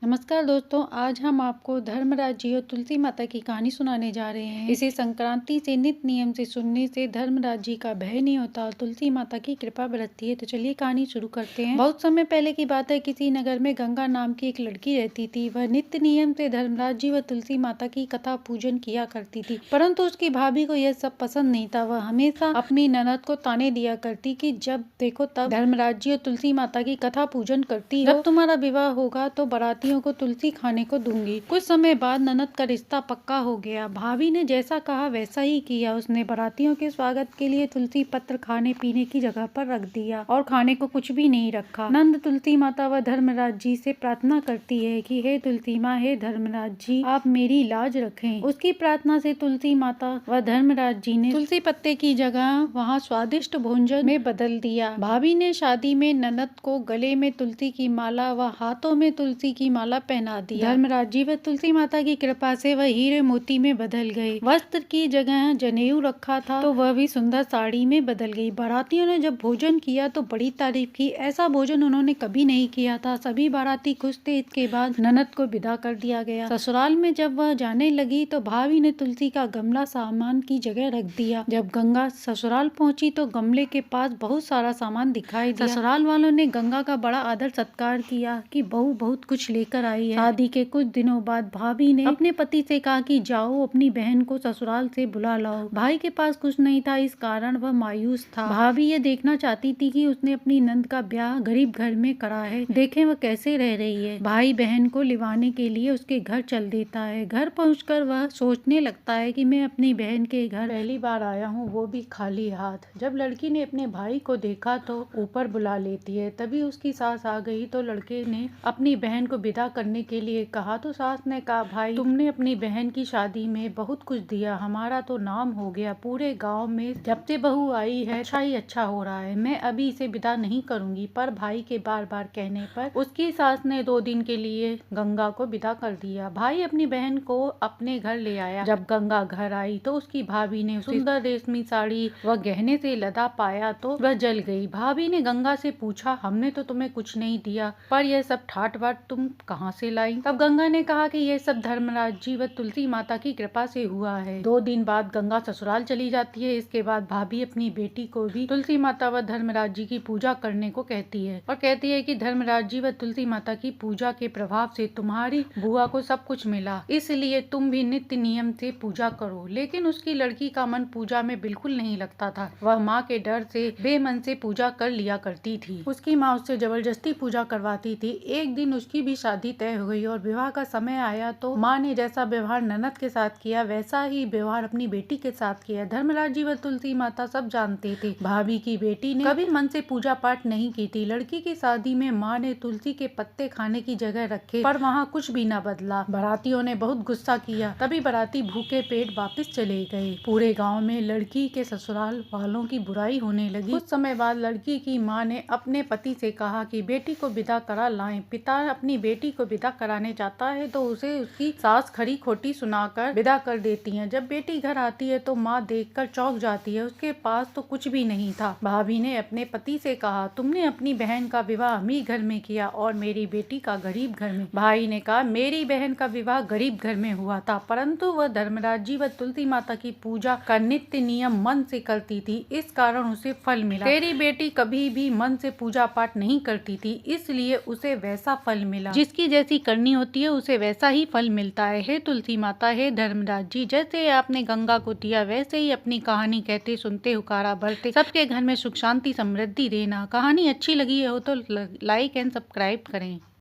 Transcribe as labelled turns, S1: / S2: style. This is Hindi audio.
S1: नमस्कार दोस्तों, आज हम आपको धर्मराज जी और तुलसी माता की कहानी सुनाने जा रहे हैं। इसे संक्रांति से नित्य नियम से सुनने से धर्मराज जी का भय नहीं होता और तुलसी माता की कृपा बरसती है। तो चलिए कहानी शुरू करते हैं। बहुत समय पहले की बात है, किसी नगर में गंगा नाम की एक लड़की रहती थी। वह नित्य नियम से धर्मराज जी व तुलसी माता की कथा पूजन किया करती थी, परंतु उसकी भाभी को यह सब पसंद नहीं था। वह हमेशा अपनी ननद को ताने दिया करती कि जब देखो तब धर्मराज जी और तुलसी माता की कथा पूजन करती हो। जब तुम्हारा विवाह होगा तो बारातियों को तुलसी खाने को दूंगी। कुछ समय बाद ननद का रिश्ता पक्का हो गया। भाभी ने जैसा कहा वैसा ही किया। उसने बारातियों के स्वागत के लिए तुलसी पत्र खाने पीने की जगह पर रख दिया और खाने को कुछ भी नहीं रखा। नंद तुलसी माता व धर्मराज जी से प्रार्थना करती है कि हे तुलसी माँ, हे धर्मराज जी, आप मेरी लाज रखें। उसकी प्रार्थना से तुलसी माता व धर्मराज जी ने तुलसी पत्ते की जगह वहाँ स्वादिष्ट भोजन में बदल दिया। भाभी ने शादी में ननद को गले में तुलसी की माला व हाथों में तुलसी की माला पहना दिया। धर्मराज जी व तुलसी माता की कृपा से वह हीरे मोती में बदल गए। वस्त्र की जगह जनेऊ रखा था तो वह भी सुंदर साड़ी में बदल गई। बारातियों ने जब भोजन किया तो बड़ी तारीफ की। ऐसा भोजन उन्होंने कभी नहीं किया था। सभी बाराती खुश थे। इसके बाद ननद को विदा कर दिया गया। ससुराल में जब वह जाने लगी तो भाभी ने तुलसी का गमला सामान की जगह रख दिया। जब गंगा ससुराल पहुंची तो गमले के पास बहुत सारा सामान दिखाई दिया। ससुराल वालों ने गंगा का बड़ा आदर सत्कार किया कि बहू बहुत कुछ लेकर आई है। शादी के कुछ दिनों बाद भाभी ने अपने पति से कहा कि जाओ अपनी बहन को ससुराल से बुला लाओ। भाई के पास कुछ नहीं था, इस कारण वह मायूस था। भाभी ये देखना चाहती थी कि उसने अपनी नंद का ब्याह गरीब घर में करा है, देखें वह कैसे रह रही है। भाई बहन को लिवाने के लिए उसके घर चल देता है। घर पहुंचकर वह सोचने लगता है कि मैं अपनी बहन के घर पहली बार आया हूँ, वो भी खाली हाथ। जब लड़की ने अपने भाई को देखा तो ऊपर बुला लेती है। तभी उसकी सास आ गई तो लड़के ने अपनी बहन को विदा करने के लिए कहा तो सास ने कहा, भाई तुमने अपनी बहन की शादी में बहुत कुछ दिया, हमारा तो नाम हो गया। पूरे गांव में जब से बहू आई है अच्छा ही अच्छा हो रहा है। मैं अभी इसे विदा नहीं करूंगी। पर भाई के बार बार कहने पर उसकी सास ने 2 दिन के लिए गंगा को विदा कर दिया। भाई अपनी बहन को अपने घर ले आया। जब गंगा घर आई तो उसकी भाभी ने सुंदर रेशमी साड़ी व गहने से लदा पाया तो वह जल गई। भाभी ने गंगा से पूछा, हमने तो तुम्हें कुछ नहीं दिया, पर यह सब ठाट बाट तुम कहाँ से लाई? तब गंगा ने कहा कि यह सब धर्मराज जी व तुलसी माता की कृपा से हुआ है। 2 दिन बाद गंगा ससुराल चली जाती है। इसके बाद भाभी अपनी बेटी को भी तुलसी माता व धर्मराज जी की पूजा करने को कहती है और कहती है कि धर्मराज जी व तुलसी माता की पूजा के प्रभाव से तुम्हारी बुआ को सब कुछ मिला, इसलिए तुम भी नित्य नियम से पूजा करो। लेकिन उसकी लड़की का मन पूजा में बिल्कुल नहीं लगता था। वह माँ के डर से बेमन से पूजा कर लिया करती थी। उसकी माँ उससे जबरदस्ती पूजा करवाती थी। एक दिन उसकी भी शादी तय हो गई और विवाह का समय आया तो माँ ने जैसा व्यवहार ननद के साथ किया वैसा ही व्यवहार अपनी बेटी के साथ किया। धर्मराज जी व तुलसी माता सब जानते थे। भाभी की बेटी ने कभी मन से पूजा पाठ नहीं की थी। लड़की की शादी में माँ ने तुलसी के पत्ते खाने की जगह रखे पर वहाँ कुछ भी न बदला। बारातियों ने बहुत गुस्सा किया। तभी बाराती भूखे पेट वापस चले गए। पूरे गाँव में लड़की के ससुराल वालों की बुराई होने लगी। कुछ समय बाद लड़की की माँ ने अपने पति से कहा कि बेटी को विदा करा लाएं। पिता अपनी बेटी को विदा कराने जाता है तो उसे उसकी सास खरी खोटी सुनाकर विदा कर देती है। जब बेटी घर आती है तो माँ देखकर चौंक जाती है। उसके पास तो कुछ भी नहीं था। भाभी ने अपने पति से कहा, तुमने अपनी बहन का विवाह अमीर घर में किया और मेरी बेटी का गरीब घर में। भाई ने कहा, मेरी बहन का विवाह गरीब घर में हुआ था, परंतु वह धर्मराज जी व तुलसी माता की पूजा का नित्य नियम मन से करती थी, इस कारण उसे फल मिला। तेरी बेटी कभी भी मन से पूजा पाठ नहीं करती थी, इसलिए उसे वैसा फल मिला। जिसकी जैसी करनी होती है उसे वैसा ही फल मिलता है। हे तुलसी माता, हे धर्मराज जी, जैसे आपने गंगा को दिया वैसे ही अपनी कहानी कहते सुनते हुकारा भरते सबके घर में सुख शांति समृद्धि देना। कहानी अच्छी लगी हो तो लाइक एंड सब्सक्राइब करें।